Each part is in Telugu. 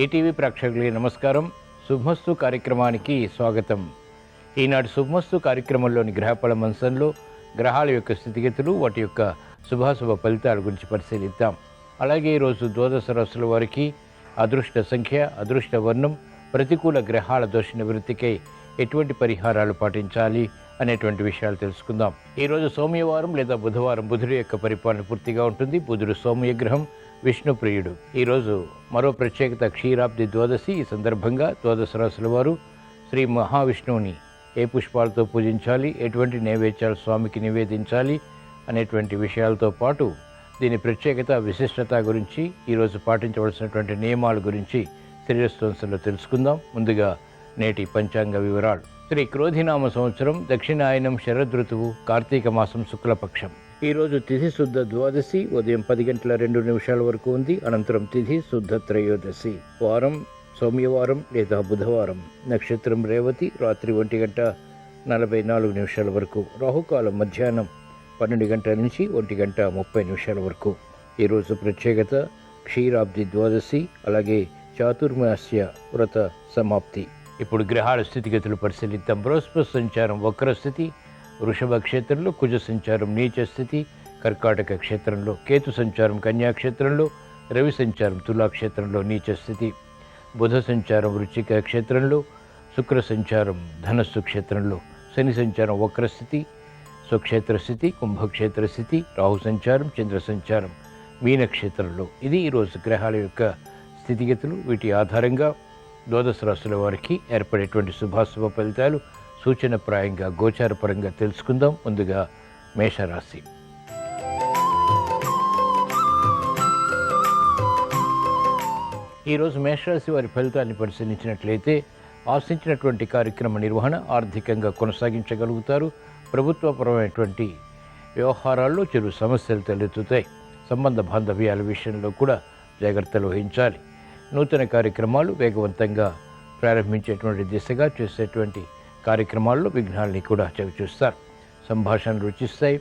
ఈటీవీ ప్రేక్షకులకి నమస్కారం. శుభమస్తు కార్యక్రమానికి స్వాగతం. ఈనాటి శుభమస్తు కార్యక్రమంలోని గ్రహఫల మంచంలో గ్రహాల యొక్క స్థితిగతులు, వాటి యొక్క శుభాశుభ ఫలితాల గురించి పరిశీలిద్దాం. అలాగే ఈరోజు ద్వాదశ రాశుల వారికి అదృష్ట సంఖ్య, అదృష్ట వర్ణం, ప్రతికూల గ్రహాల దోష నివృత్తికై ఎటువంటి పరిహారాలు పాటించాలి అనేటువంటి విషయాలు తెలుసుకుందాం. ఈరోజు సోమవారం లేదా బుధవారం బుధుడి యొక్క పరిపాలన పూర్తిగా ఉంటుంది. బుధుడు సౌమ్య గ్రహం, విష్ణు ప్రియుడు. ఈరోజు మరో ప్రత్యేకత క్షీరాబ్ది ద్వాదశి. ఈ సందర్భంగా ద్వాదశ రాశుల వారు శ్రీ మహావిష్ణువుని ఏ పుష్పాలతో పూజించాలి, ఎటువంటి నైవేద్యాలు స్వామికి నివేదించాలి అనేటువంటి విషయాలతో పాటు దీని ప్రత్యేకత, విశిష్టత గురించి, ఈరోజు పాటించవలసినటువంటి నియమాల గురించి శ్రీరస్తోంసంలో తెలుసుకుందాం. ముందుగా నేటి పంచాంగ వివరాలు. శ్రీ క్రోధినామ సంవత్సరం, దక్షిణాయనం, శరదృతువు, కార్తీక మాసం, శుక్లపక్షం. ఈరోజు తిథి శుద్ధ ద్వాదశి ఉదయం 10:02 వరకు ఉంది. అనంతరం తిథి శుద్ధ త్రయోదశి. వారం సోమవారం లేదా బుధవారం. నక్షత్రం రేవతి. రాత్రి 1:44 వరకు. రాహుకాలం మధ్యాహ్నం 12 గంటల నుంచి 1:30 వరకు. ఈరోజు ప్రత్యేకత క్షీరాబ్ది ద్వాదశి, అలాగే చాతుర్మాస్య వ్రత సమాప్తి. ఇప్పుడు గ్రహాల స్థితిగతులు పరిశీలిద్దాం. బృహస్పతి సంచారం వక్రస్థితి, వృషభ క్షేత్రంలో. కుజ సంచారం నీచ స్థితి, కర్కాటక క్షేత్రంలో. కేతు సంచారం కన్యాక్షేత్రంలో. రవి సంచారం తులాక్షేత్రంలో నీచ స్థితి. బుధ సంచారం వృశ్చిక క్షేత్రంలో. శుక్ర సంచారం ధనస్సు క్షేత్రంలో. శని సంచారం వక్రస్థితి, స్వక్షేత్ర స్థితి, కుంభక్షేత్ర స్థితి. రాహు సంచారం చంద్ర సంచారం మీనక్షేత్రంలో. ఇది ఈరోజు గ్రహాల యొక్క స్థితిగతులు. వీటి ఆధారంగా ద్వాదశ రాశుల వారికి ఏర్పడేటువంటి శుభాశుభ ఫలితాలు సూచనప్రాయంగా గోచారపరంగా తెలుసుకుందాం. ముందుగా మేషరాశి. ఈరోజు మేషరాశి వారి ఫలితాన్ని పరిశీలించినట్లయితే ఆశించినటువంటి కార్యక్రమ నిర్వహణ ఆర్థికంగా కొనసాగించగలుగుతారు. ప్రభుత్వపరమైనటువంటి వ్యవహారాల్లో చిరు సమస్యలు తలెత్తుతాయి. సంబంధ బాంధవ్యాల విషయంలో కూడా జాగ్రత్తలు వహించాలి. నూతన కార్యక్రమాలు వేగవంతంగా ప్రారంభించేటువంటి దిశగా చేసేటువంటి కార్యక్రమాల్లో విఘ్నాల్ని కూడా చవిచూస్తారు. సంభాషణలు రుచిస్తాయి.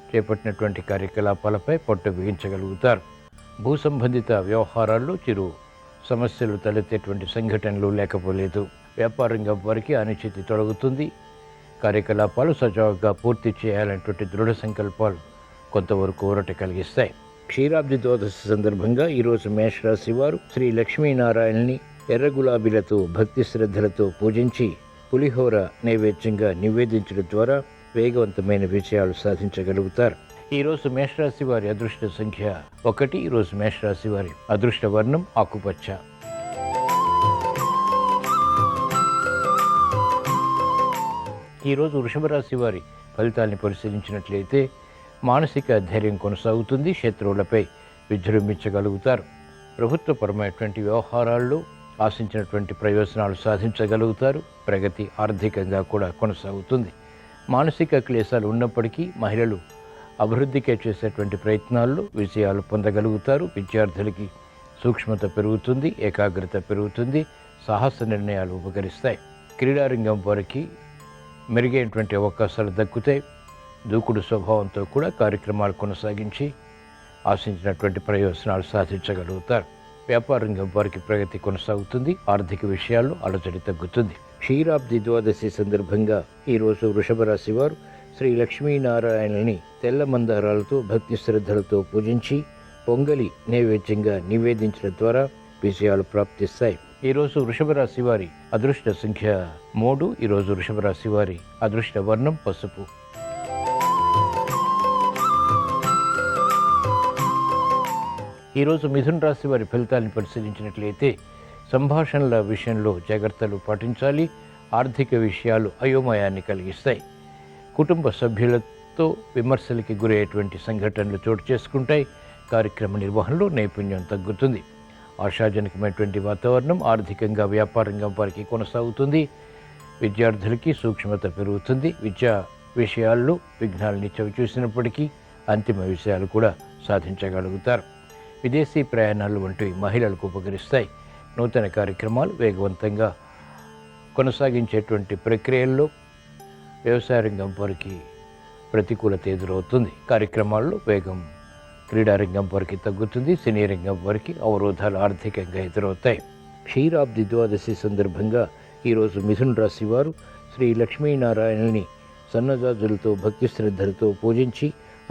చేపట్టినటువంటి కార్యకలాపాలపై పట్టు బిగించగలుగుతారు. భూ సంబంధిత వ్యవహారాల్లో చిరు సమస్యలు తలెత్తేటువంటి సంఘటనలు లేకపోలేదు. వ్యాపార రంగం వారికి అనిశ్చితి తొలగుతుంది. కార్యకలాపాలు సజావుగా పూర్తి చేయాలనేటువంటి దృఢ సంకల్పాలు కొంతవరకు ఊరట కలిగిస్తాయి. క్షీరాబ్ది ద్వాదశి సందర్భంగా ఈరోజు మేషరాశి వారు శ్రీ లక్ష్మీనారాయణని ఎర్ర గులాబీలతో భక్తి శ్రద్ధలతో పూజించి పులిహోర నైవేద్యంగా నివేదించడం ద్వారా వేగవంతమైన విజయాలు సాధించగలుగుతారు. ఈరోజు మేషరాశి వారి అదృష్ట సంఖ్య 1. ఈరోజు మేషరాశి వారి అదృష్ట వర్ణం ఆకుపచ్చ. ఈరోజు వృషభ రాశి వారి ఫలితాన్ని పరిశీలించినట్లయితే మానసిక ధైర్యం కొనసాగుతుంది. శత్రువులపై విజృంభించగలుగుతారు. ప్రభుత్వపరమైనటువంటి వ్యవహారాల్లో ఆశించినటువంటి ప్రయోజనాలు సాధించగలుగుతారు. ప్రగతి ఆర్థికంగా కూడా కొనసాగుతుంది. మానసిక క్లేశాలు ఉన్నప్పటికీ మహిళలు అభివృద్ధికే చేసేటువంటి ప్రయత్నాల్లో విజయాలు పొందగలుగుతారు. విద్యార్థులకి సూక్ష్మత పెరుగుతుంది, ఏకాగ్రత పెరుగుతుంది, సాహస నిర్ణయాలు ఉపకరిస్తాయి. క్రీడారంగం వారికి మెరుగైనటువంటి అవకాశాలు దక్కుతాయి. దూకుడు స్వభావంతో కూడా కార్యక్రమాలు కొనసాగించి ఆశించినటువంటి ప్రయోజనాలు సాధించగలుగుతారు. వ్యాపార రంగం వారికి ప్రగతి కొనసాగుతుంది. ఆర్థిక విషయాల్లో అలజడి తగ్గుతుంది. క్షీరాబ్ది ద్వాదశి సందర్భంగా ఈరోజు వృషభ రాశి వారు శ్రీ లక్ష్మీనారాయణని తెల్ల మందారాలతో భక్తి శ్రద్ధలతో పూజించి పొంగలి నైవేద్యంగా నివేదించడం ద్వారా విజయాలు ప్రాప్తిస్తాయి. ఈరోజు వృషభ రాశి వారి అదృష్ట సంఖ్య 3. ఈరోజు వృషభ రాశి వారి అదృష్ట వర్ణం పసుపు. ఈరోజు మిథున రాశి వారి ఫలితాలను పరిశీలించినట్లయితే సంభాషణల విషయంలో జాగ్రత్తలు పాటించాలి. ఆర్థిక విషయాలు అయోమయాన్ని కలిగిస్తాయి. కుటుంబ సభ్యులతో విమర్శలకి గురయ్యేటువంటి సంఘటనలు చోటు చేసుకుంటాయి. కార్యక్రమ నిర్వహణలో నైపుణ్యం తగ్గుతుంది. ఆశాజనకమైనటువంటి వాతావరణం ఆర్థికంగా వ్యాపారంగా వారికి కొనసాగుతుంది. విద్యార్థులకి సూక్ష్మత పెరుగుతుంది. విద్యా విషయాల్లో విఘ్నాలని చవిచూసినప్పటికీ అంతిమ విషయాలు కూడా సాధించగలుగుతారు. విదేశీ ప్రయాణాలు వంటివి మహిళలకు ఉపకరిస్తాయి. నూతన కార్యక్రమాలు వేగవంతంగా కొనసాగించేటువంటి ప్రక్రియల్లో వ్యవసాయ రంగం వారికి ప్రతికూలత ఎదురవుతుంది. కార్యక్రమాల్లో వేగం క్రీడారంగం వారికి తగ్గుతుంది. సినీ రంగం వారికి అవరోధాలు ఆర్థికంగా ఎదురవుతాయి. క్షీరాబ్ది ద్వాదశి సందర్భంగా ఈరోజు మిథున రాశి వారు శ్రీ లక్ష్మీనారాయణుని సన్నజాజులతో భక్తి శ్రద్ధలతో పూజించి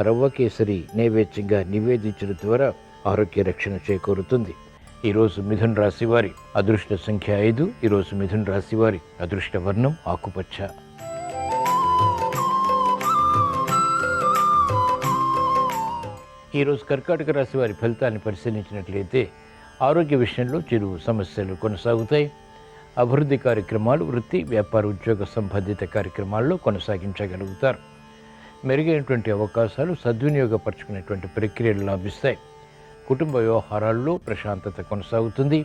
రవ్వ కేసరి నైవేద్యంగా నివేదించడం ద్వారా ఆరోగ్య రక్షణ చేకూరుతుంది. ఈరోజు మిథున రాశి వారి అదృష్ట సంఖ్య 5. ఈరోజు మిథున రాశి వారి అదృష్ట వర్ణం ఆకుపచ్చ. ఈరోజు కర్కాటక రాశి వారి ఫలితాన్ని పరిశీలించినట్లయితే ఆరోగ్య విషయంలో చిరు సమస్యలు కొనసాగుతాయి. అభివృద్ధి కార్యక్రమాలు, వృత్తి, వ్యాపార, ఉద్యోగ సంబంధిత కార్యక్రమాల్లో కొనసాగించగలుగుతారు. మెరుగైనటువంటి అవకాశాలు సద్వినియోగపరచుకునేటువంటి ప్రక్రియలు లాభిస్తాయి. కుటుంబ వ్యవహారాల్లో ప్రశాంతత కొనసాగుతుంది.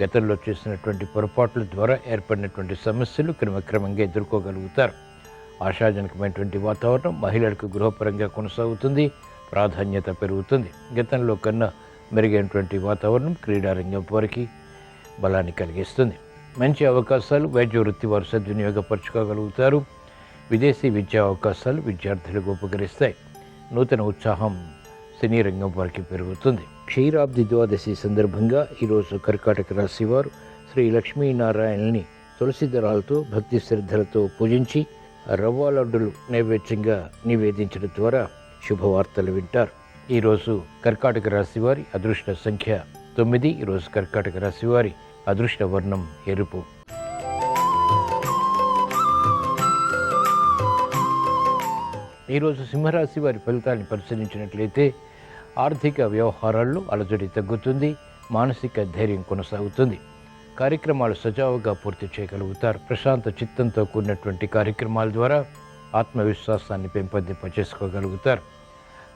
గతంలో చేసినటువంటి పొరపాట్ల ద్వారా ఏర్పడినటువంటి సమస్యలు క్రమక్రమంగా ఎదుర్కోగలుగుతారు. ఆశాజనకమైనటువంటి వాతావరణం మహిళలకు గృహపరంగా కొనసాగుతుంది. ప్రాధాన్యత పెరుగుతుంది. గతంలో కన్నా మెరుగైనటువంటి వాతావరణం క్రీడారంగం వారికి బలాన్ని కలిగిస్తుంది. మంచి అవకాశాలు వైద్య వృత్తి వారు సద్వినియోగపరచుకోగలుగుతారు. విదేశీ విద్యా అవకాశాలు విద్యార్థులకు ఉపకరిస్తాయి. నూతన ఉత్సాహం సినీ రంగం వారికి పెరుగుతుంది. క్షీరాబ్ది ద్వాదశి సందర్భంగా ఈరోజు కర్కాటక రాశి వారు శ్రీ లక్ష్మీనారాయణని తులసి దళాలతో భక్తి శ్రద్ధలతో పూజించి రవ్వ లడ్డులు నైవేద్యంగా నివేదించడం ద్వారా శుభవార్తలు వింటారు. ఈరోజు కర్కాటక రాశి వారి అదృష్ట సంఖ్య 9. ఈరోజు కర్కాటక రాశి వారి అదృష్ట వర్ణం ఎరుపు. ఈరోజు సింహరాశి వారి ఫలితాన్ని పరిశీలించినట్లయితే ఆర్థిక వ్యవహారాల్లో అలజడి తగ్గుతుంది. మానసిక ధైర్యం కొనసాగుతుంది. కార్యక్రమాలు సజావుగా పూర్తి చేయగలుగుతారు. ప్రశాంత చిత్తంతో కూడినటువంటి కార్యక్రమాల ద్వారా ఆత్మవిశ్వాసాన్ని పెంపొందింపచేసుకోగలుగుతారు.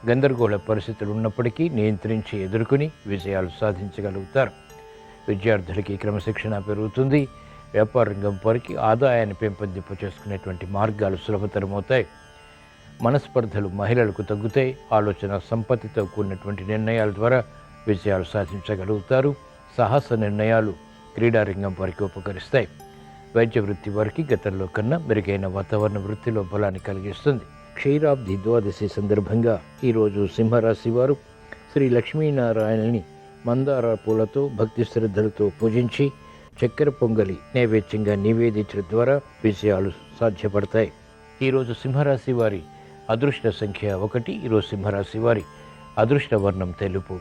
గందరగోళ పరిస్థితులు ఉన్నప్పటికీ నియంత్రించి ఎదుర్కొని విజయాలు సాధించగలుగుతారు. విద్యార్థులకి క్రమశిక్షణ పెరుగుతుంది. వ్యాపార రంగం వారికి ఆదాయాన్ని పెంపొందింపచేసుకునేటువంటి మార్గాలు సులభతరమవుతాయి. మనస్పర్ధలు మహిళలకు తగ్గుతాయి. ఆలోచన సంపత్తితో కూడినటువంటి నిర్ణయాల ద్వారా విజయాలు సాధించగలుగుతారు. సాహస నిర్ణయాలు క్రీడారంగం వారికి ఉపకరిస్తాయి. వైద్య వృత్తి వారికి గతంలో కన్నా మెరుగైన వాతావరణ వృత్తిలో బలాన్ని కలిగిస్తుంది. క్షీరాబ్ది ద్వాదశి సందర్భంగా ఈరోజు సింహరాశి వారు శ్రీ లక్ష్మీనారాయణని మందార పూలతో భక్తి శ్రద్ధలతో పూజించి చక్కెర పొంగలి నైవేద్యంగా నివేదించడం ద్వారా విజయాలు సాధ్యపడతాయి. ఈరోజు సింహరాశి వారి అదృష్ట సంఖ్య 1. ఈరోజు సింహరాశి వారి అదృష్ట వర్ణం తెలుపు.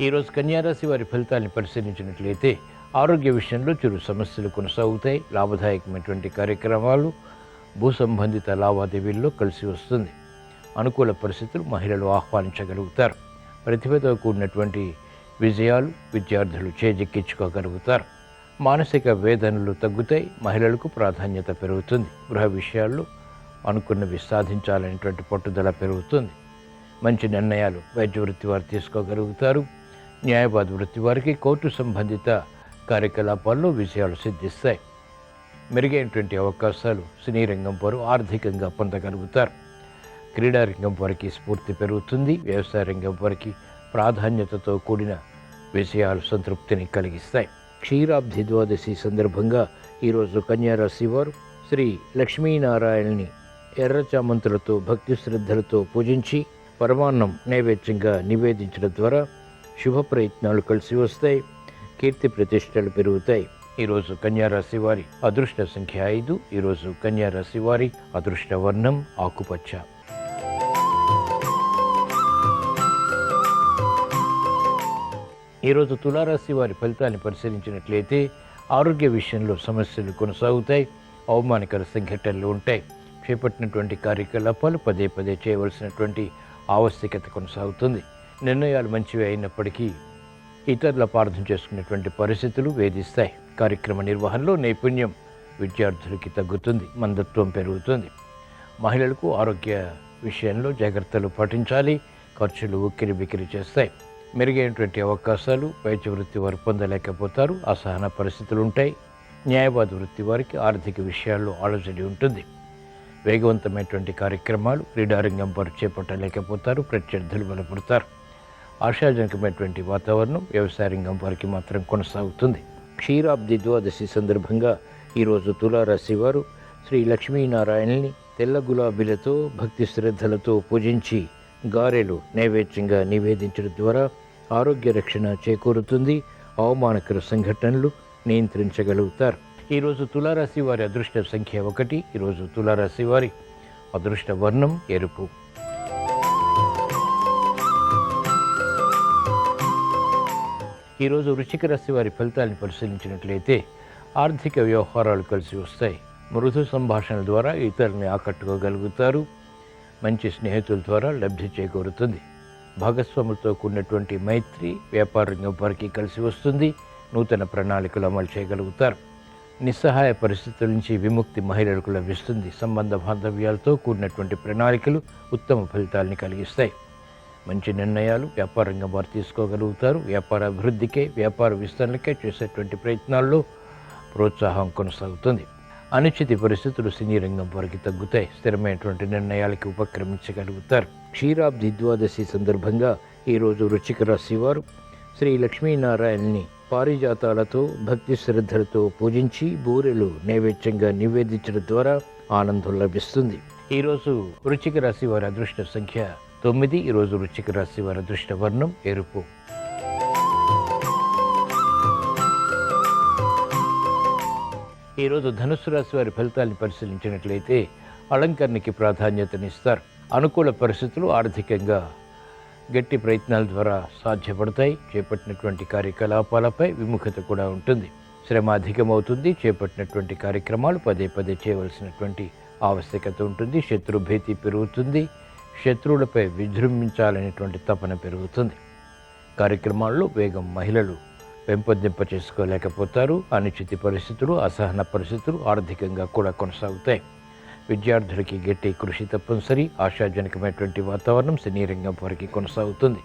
ఈరోజు కన్యారాశి వారి ఫలితాన్ని పరిశీలించినట్లయితే ఆరోగ్య విషయంలో చిరు సమస్యలు కొనసాగుతాయి. లాభదాయకమైనటువంటి కార్యక్రమాలు, భూ సంబంధిత లావాదేవీల్లో కలిసి వస్తుంది. అనుకూల పరిస్థితులు మహిళలు ఆహ్వానించగలుగుతారు. ప్రతిభతో కూడినటువంటి విజయాలు విద్యార్థులు చేజెక్కించుకోగలుగుతారు. మానసిక వేదనలు తగ్గుతాయి. మహిళలకు ప్రాధాన్యత పెరుగుతుంది. గృహ విషయాల్లో అనుకున్నవి సాధించాలనేటువంటి పట్టుదల పెరుగుతుంది. మంచి నిర్ణయాలు వైద్య వృత్తి వారు తీసుకోగలుగుతారు. న్యాయవాద వృత్తి వారికి కోర్టు సంబంధిత కార్యకలాపాల్లో విజయాలు సిద్ధిస్తాయి. మెరుగైనటువంటి అవకాశాలు సినీ రంగం వారు ఆర్థికంగా పొందగలుగుతారు. క్రీడారంగం వారికి స్ఫూర్తి పెరుగుతుంది. వ్యవసాయ రంగం వారికి ప్రాధాన్యతతో కూడిన విజయాలు సంతృప్తిని కలిగిస్తాయి. క్షీరాబ్ది ద్వాదశి సందర్భంగా ఈరోజు కన్యారాశి వారు శ్రీ లక్ష్మీనారాయణని ఎర్ర చామంతులతో భక్తి శ్రద్ధలతో పూజించి పరమాన్నం నైవేద్యంగా నివేదించడం ద్వారా శుభ ప్రయత్నాలు కలిసి వస్తాయి. కీర్తి ప్రతిష్టలు పెరుగుతాయి. ఈరోజు కన్యారాశి వారి అదృష్ట సంఖ్య 5. ఈరోజు కన్యారాశి వారి అదృష్ట వర్ణం ఆకుపచ్చ. ఈరోజు తులారాశి వారి ఫలితాన్ని పరిశీలించినట్లయితే ఆరోగ్య విషయంలో సమస్యలు కొనసాగుతాయి. అవమానకర సంఘటనలు ఉంటాయి. చేపట్టినటువంటి కార్యకలాపాలు పదే పదే చేయవలసినటువంటి ఆవశ్యకత కొనసాగుతుంది. నిర్ణయాలు మంచివి అయినప్పటికీ ఇతరుల అపార్థం చేసుకునేటువంటి పరిస్థితులు వేధిస్తాయి. కార్యక్రమ నిర్వహణలో నైపుణ్యం విద్యార్థులకి తగ్గుతుంది. మందత్వం పెరుగుతుంది. మహిళలకు ఆరోగ్య విషయంలో జాగ్రత్తలు పాటించాలి. ఖర్చులు ఉక్కిరి బిక్కిరి చేస్తాయి. మెరుగైనటువంటి అవకాశాలు వైద్య వృత్తి వారు పొందలేకపోతారు. అసహన పరిస్థితులు ఉంటాయి. న్యాయవాద వృత్తి వారికి ఆర్థిక విషయాల్లో ఆలోచన ఉంటుంది. వేగవంతమైనటువంటి కార్యక్రమాలు క్రీడారంగం వారు చేపట్టలేకపోతారు. ప్రత్యర్థులు బలపడతారు. ఆశాజనకమైనటువంటి వాతావరణం వ్యవసాయ రంగం వారికి మాత్రం కొనసాగుతుంది. క్షీరాబ్ది ద్వాదశి సందర్భంగా ఈరోజు తులారాశి వారు శ్రీ లక్ష్మీనారాయణని తెల్ల గులాబీలతో భక్తి శ్రద్ధలతో పూజించి గారెలు నైవేద్యంగా నివేదించడం ద్వారా ఆరోగ్య రక్షణ చేకూరుతుంది. అవమానకర సంఘటనలు నియంత్రించగలుగుతారు. ఈరోజు తులారాశి వారి అదృష్ట సంఖ్య 1. ఈరోజు తులారాశి వారి అదృష్ట వర్ణం ఎరుపు. ఈరోజు వృశ్చిక రాశి వారి ఫలితాలను పరిశీలించినట్లయితే ఆర్థిక వ్యవహారాలు కలిసి వస్తాయి. మృదు సంభాషణల ద్వారా ఇతరుల్ని ఆకట్టుకోగలుగుతారు. మంచి స్నేహితుల ద్వారా లబ్ధి చేకూరుతుంది. భాగస్వాములతో కూడినటువంటి మైత్రి వ్యాపార రంగం వారికి కలిసి వస్తుంది. నూతన ప్రణాళికలు అమలు చేయగలుగుతారు. నిస్సహాయ పరిస్థితుల నుంచి విముక్తి మహిళలకు లభిస్తుంది. సంబంధ బాంధవ్యాలతో కూడినటువంటి ప్రణాళికలు ఉత్తమ ఫలితాలని కలిగిస్తాయి. మంచి నిర్ణయాలు వ్యాపార రంగం వారు తీసుకోగలుగుతారు. వ్యాపార అభివృద్ధికే, వ్యాపార విస్తరణకే చేసేటువంటి ప్రయత్నాల్లో ప్రోత్సాహం కొనసాగుతుంది. అనుచిత పరిస్థితులు సినీ రంగం వారికి తగ్గుతాయి. స్థిరమైనటువంటి నిర్ణయాలకి ఉపక్రమించగలుగుతారు. క్షీరాబ్ది ద్వాదశి సందర్భంగా ఈరోజు వృశ్చిక రాశి వారు శ్రీ లక్ష్మీనారాయణని పారిజాతాలతో భక్తి శ్రద్ధలతో పూజించి బూరెలు నైవేద్యంగా నివేదించడం ద్వారా ఆనందం లభిస్తుంది. ఈరోజు వృశ్చిక రాశి వారి అదృష్ట సంఖ్య 9. ఈరోజు వృశ్చిక రాశి వారి అదృష్ట వర్ణం ఎరుపు. ఈరోజు ధనుస్సు రాశి వారి ఫలితాలను పరిశీలించినట్లయితే అలంకరణకి ప్రాధాన్యతనిస్తారు. అనుకూల పరిస్థితులు ఆర్థికంగా గట్టి ప్రయత్నాల ద్వారా సాధ్యపడతాయి. చేపట్టినటువంటి కార్యకలాపాలపై విముఖత కూడా ఉంటుంది. శ్రమ అధికమవుతుంది. చేపట్టినటువంటి కార్యక్రమాలు పదే పదే చేయవలసినటువంటి ఆవశ్యకత ఉంటుంది. శత్రు భీతి పెరుగుతుంది. శత్రువులపై విజృంభించాలనేటువంటి తపన పెరుగుతుంది. కార్యక్రమాల్లో వేగం మహిళలు పెంపొందింప చేసుకోలేకపోతారు. అనుచిత పరిస్థితులు, అసహన పరిస్థితులు ఆర్థికంగా కూడా కొనసాగుతాయి. విద్యార్థులకి గట్టి కృషి తప్పనిసరి. ఆశాజనకమైనటువంటి వాతావరణం సినీ రంగం వారికి కొనసాగుతుంది.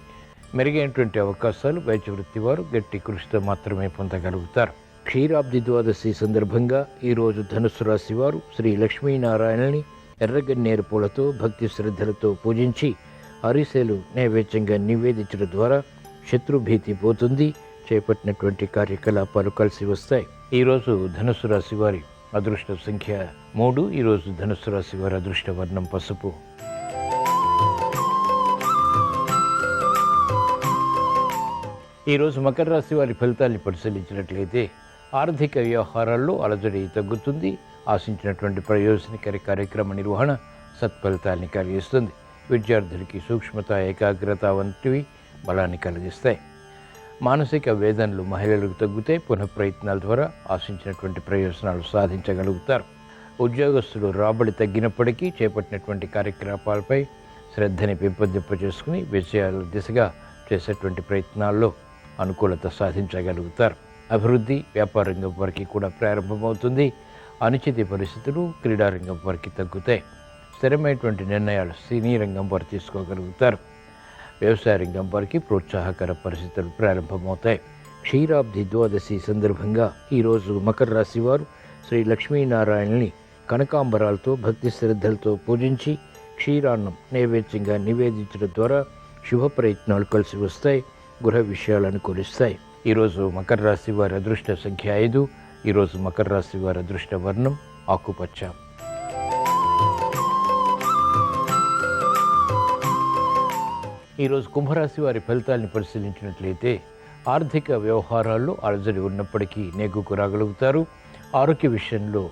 మెరుగైనటువంటి అవకాశాలు వైద్య వృత్తి వారు గట్టి కృషితో మాత్రమే పొందగలుగుతారు. క్షీరాబ్ది ద్వాదశి సందర్భంగా ఈరోజు ధనుస్సు రాశి వారు శ్రీ లక్ష్మీనారాయణని ఎర్రగన్నేరు పూలతో భక్తి శ్రద్ధలతో పూజించి అరిసెలు నైవేద్యంగా నివేదించడం ద్వారా శత్రుభీతి పోతుంది. చేపట్టినటువంటి కార్యకలాపాలు కలిసి వస్తాయి. ఈరోజు ధనుస్సు రాశి వారి అదృష్ట సంఖ్య 3. ఈరోజు ధనుస్సు రాశి వారి అదృష్ట వర్ణం పసుపు. ఈరోజు మకర రాశి వారి ఫలితాన్ని పరిశీలించినట్లయితే ఆర్థిక వ్యవహారాల్లో అలజడి తగ్గుతుంది. ఆశించినటువంటి ప్రయోజనకర కార్యక్రమ నిర్వహణ సత్ఫలితాన్ని కలిగిస్తుంది. విద్యార్థులకి సూక్ష్మత, ఏకాగ్రత వంటివి బలాన్ని కలిగిస్తాయి. మానసిక వేదనలు మహిళలకు తగ్గుతాయి. పునఃప్రయత్నాల ద్వారా ఆశించినటువంటి ప్రయోజనాలు సాధించగలుగుతారు. ఉద్యోగస్తులు రాబడి తగ్గినప్పటికీ చేపట్టినటువంటి కార్యకలాపాలపై శ్రద్ధని పెంపొందింపజేసుకుని విజయాల దిశగా చేసేటువంటి ప్రయత్నాల్లో అనుకూలత సాధించగలుగుతారు. అభివృద్ధి వ్యాపార రంగం వారికి కూడా ప్రారంభమవుతుంది. అనుచిత పరిస్థితులు క్రీడారంగం వారికి తగ్గుతాయి. స్థిరమైనటువంటి నిర్ణయాలు సినీ రంగం వారు తీసుకోగలుగుతారు. వ్యవసాయ రంగం వారికి ప్రోత్సాహకర పరిస్థితులు ప్రారంభమవుతాయి. క్షీరాబ్ది ద్వాదశి సందర్భంగా ఈరోజు మకర రాశి వారు శ్రీ లక్ష్మీనారాయణని కనకాంబరాలతో భక్తి శ్రద్ధలతో పూజించి క్షీరాన్నం నైవేద్యంగా నివేదించడం ద్వారా శుభ ప్రయత్నాలు కలిసి వస్తాయి. గృహ విషయాలు అనుకూలిస్తాయి. ఈరోజు మకర రాశి వారి అదృష్ట సంఖ్య 5. ఈరోజు మకర రాశి వారి అదృష్ట వర్ణం ఆకుపచ్చ. ఈరోజు కుంభరాశి వారి ఫలితాలను పరిశీలించినట్లయితే ఆర్థిక వ్యవహారాల్లో అలజడి ఉన్నప్పటికీ నెగ్గుకు రాగలుగుతారు. ఆరోగ్య విషయంలో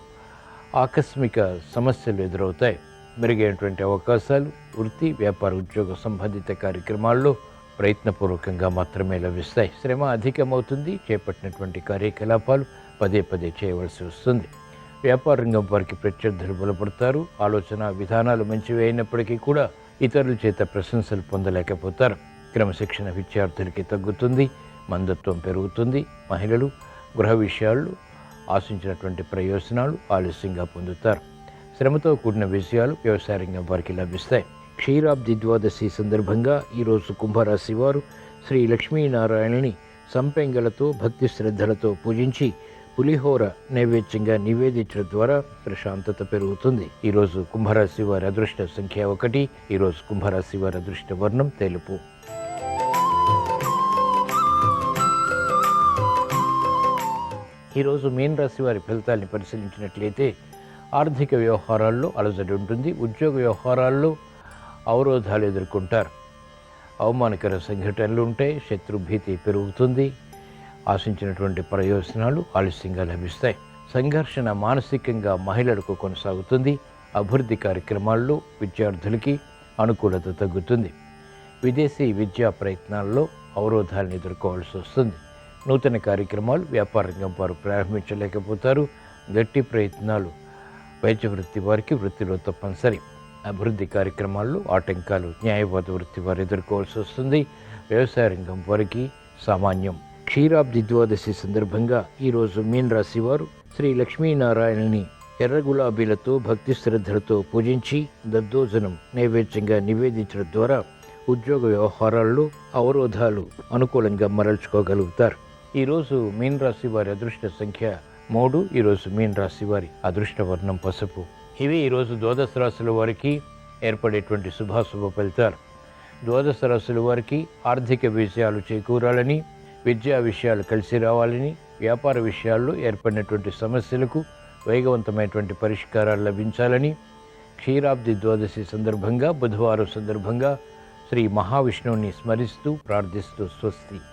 ఆకస్మిక సమస్యలు ఎదురవుతాయి. మెరుగైనటువంటి అవకాశాలు వృత్తి, వ్యాపార, ఉద్యోగ సంబంధిత కార్యక్రమాల్లో ప్రయత్నపూర్వకంగా మాత్రమే లభిస్తాయి. శ్రమ అధికమవుతుంది. చేపట్టినటువంటి కార్యకలాపాలు పదే పదే చేయవలసి వస్తుంది. వ్యాపార రంగం వారికి ప్రత్యర్థులు బలపడతారు. ఆలోచన విధానాలు మంచివి అయినప్పటికీ కూడా ఇతరుల చేత ప్రశంసలు పొందలేకపోతారు. క్రమశిక్షణ విద్యార్థులకి తగ్గుతుంది. మందత్వం పెరుగుతుంది. మహిళలు గృహ విషయాల్లో ఆశించినటువంటి ప్రయోజనాలు ఆలస్యంగా పొందుతారు. శ్రమతో కూడిన విజయాలు వ్యవసాయ రంగం వారికి లభిస్తాయి. క్షీరాబ్ది ద్వాదశి సందర్భంగా ఈరోజు కుంభరాశి వారు శ్రీ లక్ష్మీనారాయణని సంపెంగలతో భక్తి శ్రద్ధలతో పూజించి పులిహోర నైవేద్యంగా నివేదించడం ద్వారా ప్రశాంతత పెరుగుతుంది. ఈరోజు కుంభరాశి వారి అదృష్ట సంఖ్య 1. ఈరోజు కుంభరాశి వారి అదృష్ట వర్ణం తెలుపు. ఈరోజు మీన రాశి వారి ఫలితాన్ని పరిశీలించినట్లయితే ఆర్థిక వ్యవహారాల్లో అలజడి ఉంటుంది. ఉద్యోగ వ్యవహారాల్లో అవరోధాలు ఎదుర్కొంటారు. అవమానకర సంఘటనలు ఉంటాయి, శత్రుభీతి పెరుగుతుంది, ఆశించినటువంటి ప్రయోజనాలు ఆలస్యంగా లభిస్తాయి. సంఘర్షణ మానసికంగా మహిళలకు కొనసాగుతుంది. అభివృద్ధి కార్యక్రమాల్లో విద్యార్థులకి అనుకూలత తగ్గుతుంది. విదేశీ విద్యా ప్రయత్నాల్లో అవరోధాలను ఎదుర్కోవాల్సి వస్తుంది. నూతన కార్యక్రమాలు వ్యాపార రంగం వారు ప్రారంభించలేకపోతారు. గట్టి ప్రయత్నాలు వైద్య వృత్తి వారికి వృత్తిలో తప్పనిసరి. అభివృద్ధి కార్యక్రమాల్లో ఆటంకాలు న్యాయవాద వృత్తి వారు ఎదుర్కోవాల్సి వస్తుంది. వ్యవసాయ రంగం వారికి సామాన్యం. క్షీరాబ్ది ద్వాదశి సందర్భంగా ఈరోజు మీన రాశి వారు శ్రీ లక్ష్మీనారాయణని ఎర్ర గులాబీలతో భక్తి శ్రద్ధలతో పూజించి దద్దోజనం నైవేద్యంగా నివేదించడం ద్వారా ఉద్యోగ వ్యవహారాల్లో అవరోధాలు అనుకూలంగా మరల్చుకోగలుగుతారు. ఈరోజు మీన రాశి వారి అదృష్ట సంఖ్య 3. ఈరోజు మీన రాశి వారి అదృష్ట వర్ణం పసుపు. ఇవి ఈరోజు ద్వాదశ రాశుల వారికి ఏర్పడేటువంటి శుభాశుభ ఫలితాలు. ద్వాదశ రాశుల వారికి ఆర్థిక విజయాలు చేకూరాలని, విద్యా విషయాలు కలిసి రావాలని, వ్యాపార విషయాల్లో ఏర్పడినటువంటి సమస్యలకు వేగవంతమైనటువంటి పరిష్కారాలు లభించాలని, క్షీరాబ్ది ద్వాదశి సందర్భంగా బుధవారం సందర్భంగా శ్రీ మహావిష్ణువుని స్మరిస్తూ ప్రార్థిస్తూ స్వస్తి.